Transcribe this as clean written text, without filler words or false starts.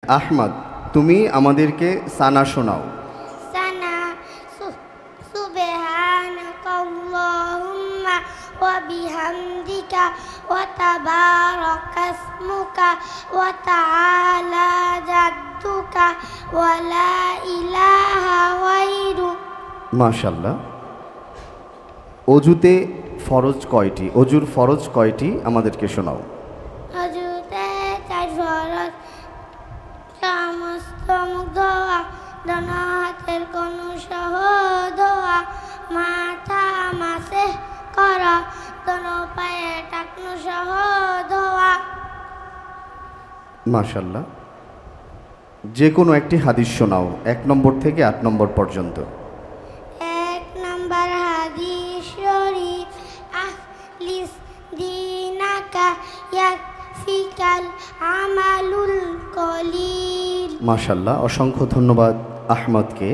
আহমদ, তুমি আমাদেরকে সানা শোনাও। সানা সুবহানাকাল্লাহুম্মা ওয়া বিহামদিকা ওয়া তাবারাকা ইসমুকা ওয়া তাআলা জাদ্দুকা ওয়া লা ইলাহা গায়রুক। মাশাআল্লাহ। অজুতে ফরজ কয়টি? অজুর ফরজ কয়টি আমাদেরকে শোনাও। অজুতে চার ফরজ। সমস্ত মুখ ধোয়া, ডান হাতের কনু সহ ধোয়া, মাথা মাসেহ করা, দোনো পায়ে টাকনু সহ ধোয়া। মাশাআল্লাহ। যে কোনো একটি হাদিস শোনাও 1 নম্বর থেকে 8 নম্বর পর্যন্ত। 1 নম্বর হাদিস শরীফ, আখলিস দীনাকা ইয়াকফিকাল আমালুল কলিল। মাশাআল্লাহ, অসংখ্য ধন্যবাদ আহমদকে।